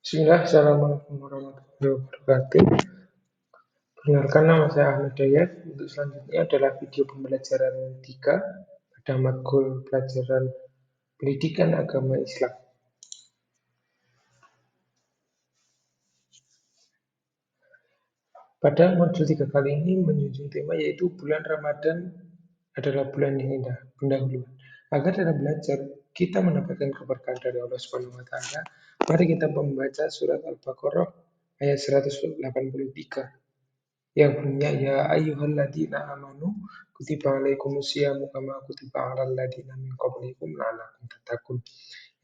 Bismillah, Assalamualaikum warahmatullahi wabarakatuh. Perkenalkan, nama saya Ahmad Dayat. Untuk selanjutnya adalah video pembelajaran 3 pada matkul pelajaran pendidikan agama Islam. Pada modul 3 kali ini menjunjung tema yaitu bulan Ramadan adalah bulan yang indah, pendahuluan. Agar dalam belajar kita mendapatkan keberkahan dari Allah Subhanahu wa taala, mari kita membaca surat Al-Baqarah ayat 183 yang bunyinya ya ayyuhalladzina amanu kutiba alaikumusyamu kama kutiba alal ladzina min qablikum la'allakum tattaqun.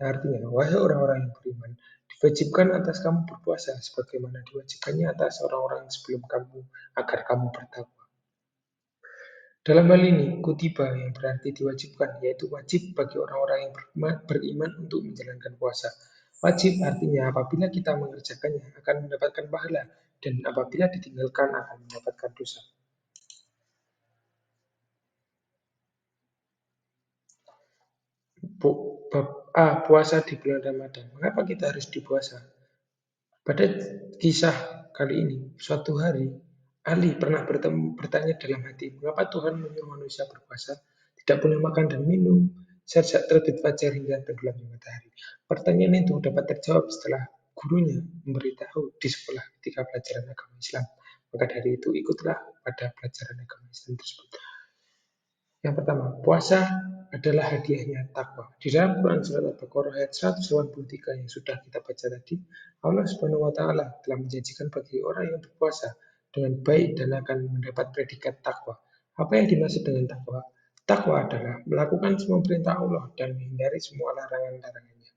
Yang artinya, wahai orang-orang yang beriman, diwajibkan atas kamu berpuasa sebagaimana diwajibkannya atas orang-orang sebelum kamu agar kamu bertakwa. Dalam hal ini, kutiba yang berarti diwajibkan, yaitu wajib bagi orang-orang yang beriman untuk menjalankan puasa. Wajib artinya apabila kita mengerjakannya akan mendapatkan pahala, dan apabila ditinggalkan akan mendapatkan dosa. Bab A. Puasa di bulan Ramadan. Mengapa kita harus dipuasa? Pada kisah kali ini, suatu hari Ali pernah bertanya dalam hati, mengapa Tuhan menyuruh manusia berpuasa? Tidak boleh makan dan minum sejak terbit fajar hingga tenggelamnya matahari. Pertanyaan itu dapat terjawab setelah gurunya memberitahu di sekolah ketika pelajaran agama Islam. Maka dari itu ikutlah pada pelajaran agama Islam tersebut. Yang pertama, puasa adalah hadiahnya takwa. Di dalam Quran surat Al-Baqarah ayat 183 yang sudah kita baca tadi, Allah Subhanahu wa taala telah menjanjikan bagi orang yang berpuasa dengan baik dan akan mendapat predikat takwa. Apa yang dimaksud dengan takwa? Takwa adalah melakukan semua perintah Allah dan menghindari semua larangan-larangannya.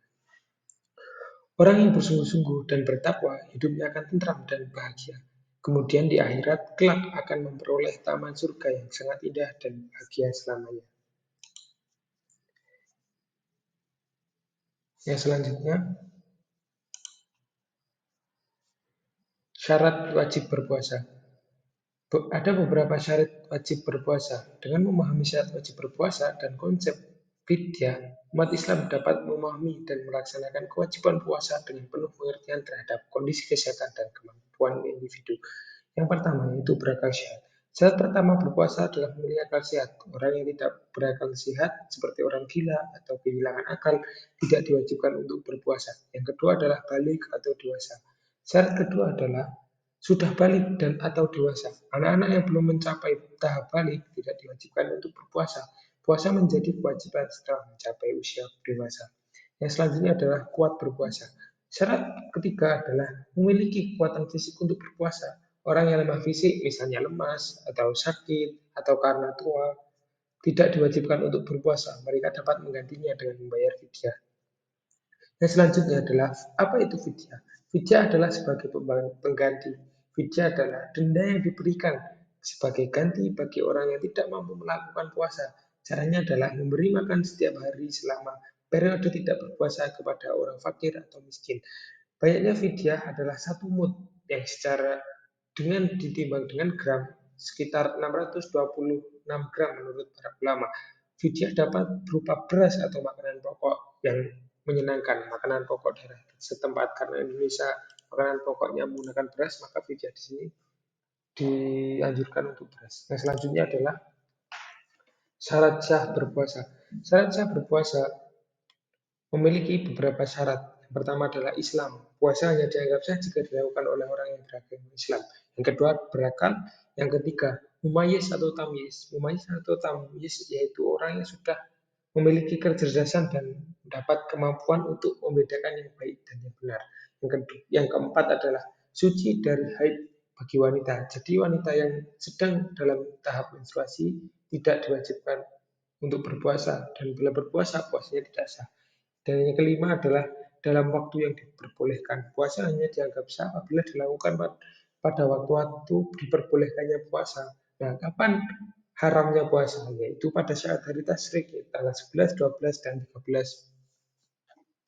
Orang yang bersungguh-sungguh dan bertakwa, hidupnya akan tentram dan bahagia. Kemudian di akhirat, kelak akan memperoleh taman surga yang sangat indah dan bahagia selamanya. Yang selanjutnya, syarat wajib berpuasa. Ada beberapa syarat wajib berpuasa. Dengan memahami syarat wajib berpuasa dan konsep fidyah, umat Islam dapat memahami dan melaksanakan kewajiban puasa dengan penuh pengertian terhadap kondisi kesehatan dan kemampuan individu. Yang pertama yaitu berakal sehat. Syarat pertama berpuasa adalah memiliki akal sehat. Orang yang tidak berakal sehat seperti orang gila atau kehilangan akal tidak diwajibkan untuk berpuasa. Yang kedua adalah balik atau dewasa. Syarat kedua adalah sudah balik dan atau dewasa. Anak-anak yang belum mencapai tahap balik tidak diwajibkan untuk berpuasa. Puasa menjadi kewajiban setelah mencapai usia dewasa. Yang selanjutnya adalah kuat berpuasa. Syarat ketiga adalah memiliki kekuatan fisik untuk berpuasa. Orang yang lemah fisik, misalnya lemas atau sakit atau karena tua, tidak diwajibkan untuk berpuasa. Mereka dapat menggantinya dengan membayar fidyah. Yang selanjutnya adalah apa itu fidyah? Fidyah adalah sebagai pengganti. Fidyah adalah denda yang diberikan sebagai ganti bagi orang yang tidak mampu melakukan puasa. Caranya adalah memberi makan setiap hari selama periode tidak berpuasa kepada orang fakir atau miskin. Banyaknya fidyah adalah satu mud yang secara dengan ditimbang dengan gram sekitar 626 gram menurut para ulama. Fidyah dapat berupa beras atau makanan pokok yang menyenangkan, makanan pokok daerah setempat. Karena Indonesia makanan pokoknya menggunakan beras, maka fidyah di sini dianjurkan untuk beras. Yang selanjutnya adalah syarat sah berpuasa. Syarat sah berpuasa memiliki beberapa syarat. Yang pertama adalah Islam. Puasa hanya dianggap sah jika dilakukan oleh orang yang beragama Islam. Yang kedua, berakal. Yang ketiga, mumayyiz atau tamyiz. Mumayyiz atau tamyiz yaitu orang yang sudah memiliki kecerdasan dan dapat kemampuan untuk membedakan yang baik dan yang benar. Yang keempat adalah suci dari haid bagi wanita. Jadi wanita yang sedang dalam tahap menstruasi tidak diwajibkan untuk berpuasa, dan bila berpuasa puasanya tidak sah. Dan yang kelima adalah dalam waktu yang diperbolehkan. Puasa hanya dianggap sah apabila dilakukan pada waktu-waktu diperbolehkannya puasa. Nah, kapan haramnya puasa? Yaitu pada saat hari tasyrik, tanggal 11, 12, dan 13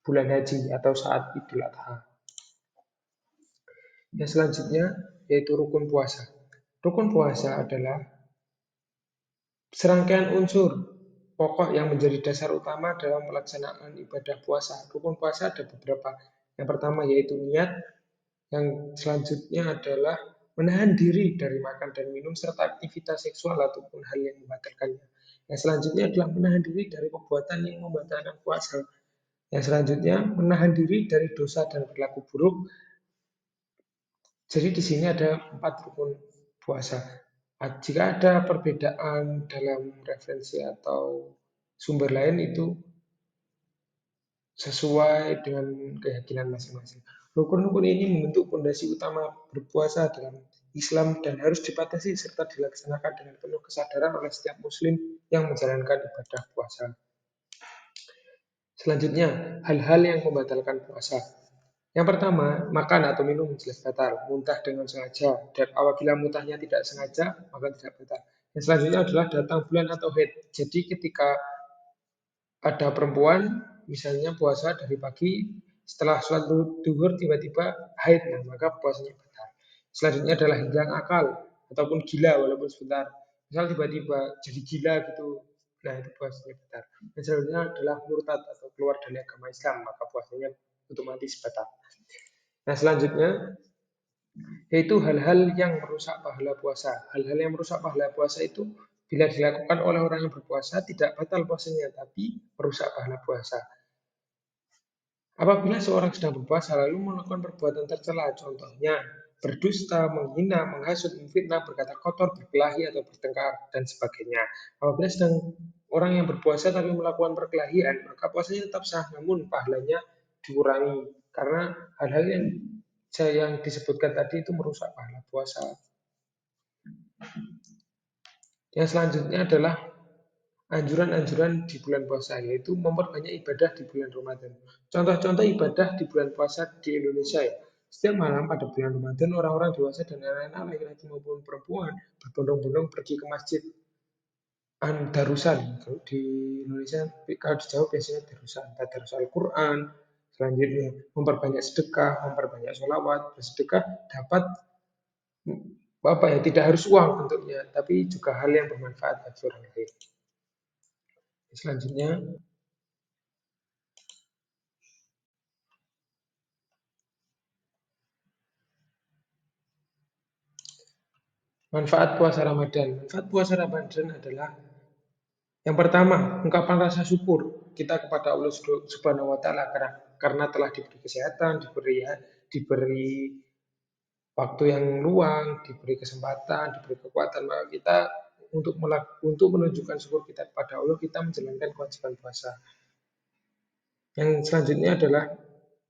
bulan haji atau saat Idul Adha. Yang selanjutnya yaitu rukun puasa. Rukun puasa adalah serangkaian unsur pokok yang menjadi dasar utama dalam pelaksanaan ibadah puasa. Rukun puasa ada beberapa, Yang pertama yaitu niat, yang selanjutnya adalah menahan diri dari makan dan minum serta aktivitas seksual ataupun hal yang membatalkannya. Yang selanjutnya adalah menahan diri dari perbuatan yang membatalkan puasa. Yang selanjutnya menahan diri dari dosa dan perilaku buruk. Jadi di sini ada 4 rukun puasa. Jika ada perbedaan dalam referensi atau sumber lain itu sesuai dengan keyakinan masing-masing. Rukun-rukun ini membentuk fondasi utama berpuasa dalam Islam dan harus dipatasi serta dilaksanakan dengan penuh kesadaran oleh setiap muslim yang menjalankan ibadah puasa. Selanjutnya, hal-hal yang membatalkan puasa. Yang pertama, makan atau minum jelas batal, muntah dengan sengaja, dan apabila muntahnya tidak sengaja, maka tidak batal. Yang selanjutnya adalah datang bulan atau haid. Jadi ketika ada perempuan, misalnya puasa dari pagi, setelah sholat duhur tiba-tiba haid, nah, maka puasanya batal. Selanjutnya adalah hilang akal ataupun gila walaupun sebentar. Misal tiba-tiba jadi gila gitu, nah itu puasanya batal. Dan selanjutnya adalah murtad atau keluar dari agama Islam, maka puasanya otomatis batal. Nah selanjutnya yaitu hal-hal yang merusak pahala puasa. Hal-hal yang merusak pahala puasa itu bila dilakukan oleh orang yang berpuasa tidak batal puasanya, tapi merusak pahala puasa. Apabila seorang sedang berpuasa lalu melakukan perbuatan tercela, contohnya berdusta, menghina, menghasut, memfitnah, berkata kotor, berkelahi atau bertengkar dan sebagainya. Apabila sedang orang yang berpuasa tapi melakukan perkelahian, maka puasanya tetap sah, namun pahalanya dikurangi karena hal-hal yang disebutkan tadi itu merusak pahala puasa. Yang selanjutnya adalah anjuran-anjuran di bulan puasa, yaitu memperbanyak ibadah di bulan Ramadan. Contoh-contoh ibadah di bulan puasa di Indonesia ya. Setiap malam pada bulan Ramadan, orang-orang dewasa dan anak-anak laki-laki maupun perempuan berbondong-bondong pergi ke masjid Darusan. Kalau di Indonesia, kalau di Jawa biasanya Darusan, Tadarus Al-Quran. Selanjutnya memperbanyak sedekah, memperbanyak sholawat, bersedekah dapat apa ya, tidak harus uang bentuknya, tapi juga hal yang bermanfaat bagi orang lain. Selanjutnya, manfaat puasa Ramadan. Manfaat puasa Ramadan adalah yang pertama, ungkapan rasa syukur kita kepada Allah Subhanahu wa taala karena telah diberi kesehatan, diberi waktu yang luang, diberi kesempatan, diberi kekuatan, maka kita untuk menunjukkan syukur kita kepada Allah, kita menjalankan kewajiban puasa. Yang selanjutnya adalah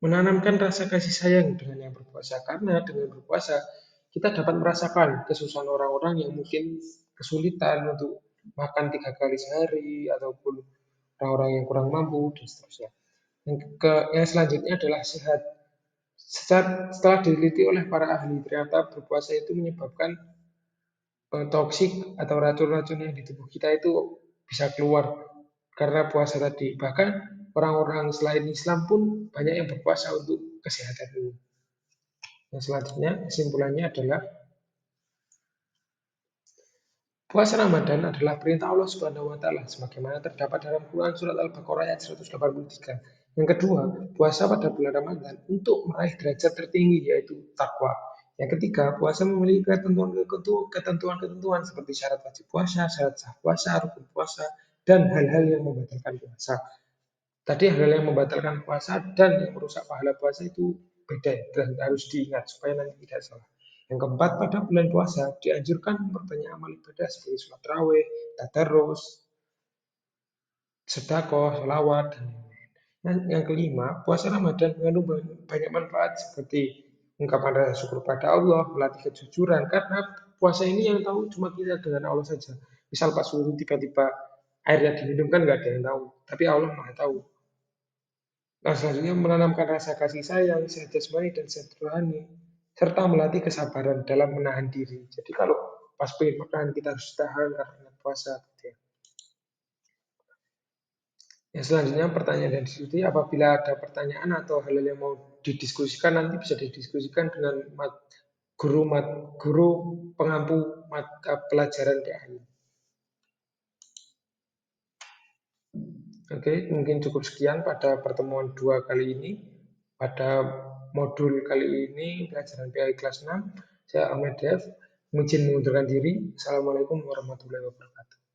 menanamkan rasa kasih sayang dengan yang berpuasa. Karena dengan berpuasa, kita dapat merasakan kesusahan orang-orang yang mungkin kesulitan untuk makan 3 kali sehari, ataupun orang-orang yang kurang mampu, dan seterusnya. Yang selanjutnya adalah sehat. Setelah diteliti oleh para ahli, ternyata berpuasa itu menyebabkan toksik atau racun-racun yang di tubuh kita itu bisa keluar karena puasa tadi. Bahkan orang-orang selain Islam pun banyak yang berpuasa untuk kesehatan ini. Yang selanjutnya kesimpulannya adalah puasa Ramadan adalah perintah Allah Subhanahu wa taala sebagaimana terdapat dalam Quran surat Al-Baqarah ayat 183. Yang kedua, puasa pada bulan Ramadan untuk meraih derajat tertinggi yaitu takwa. Yang ketiga, puasa memiliki ketentuan-ketentuan seperti syarat wajib puasa, syarat sah puasa, rukun puasa, dan hal-hal yang membatalkan puasa. Tadi hal-hal yang membatalkan puasa dan yang merusak pahala puasa itu beda dan harus diingat supaya nanti tidak salah. Yang keempat, pada bulan puasa dianjurkan memperbanyak amal ibadah seperti sholat tarawih, tadarus, sedekah, sholawat, dan lain-lain. Yang kelima, puasa Ramadan mengandung banyak manfaat seperti ungkapan rasa syukur pada Allah, melatih kejujuran, karena puasa ini yang tahu cuma kita dengan Allah saja. Misal pas subuh tiba-tiba air yang diminum kan nggak ada yang tahu, tapi Allah maha tahu. Nah, selanjutnya menanamkan rasa kasih sayang, sehat jasmani dan sehat rohani, serta melatih kesabaran dalam menahan diri. Jadi kalau pas pengen makan kita harus tahan karena puasa. Gitu ya. Yang selanjutnya pertanyaan dan diskusi. Apabila ada pertanyaan atau hal-hal yang mau didiskusikan nanti bisa didiskusikan dengan guru pengampu mata pelajaran DAI. Oke, mungkin cukup sekian pada pertemuan 2 kali ini. Pada modul kali ini, pelajaran PAI kelas 6, saya Ahmad Dev, izin mengundurkan diri. Assalamualaikum warahmatullahi wabarakatuh.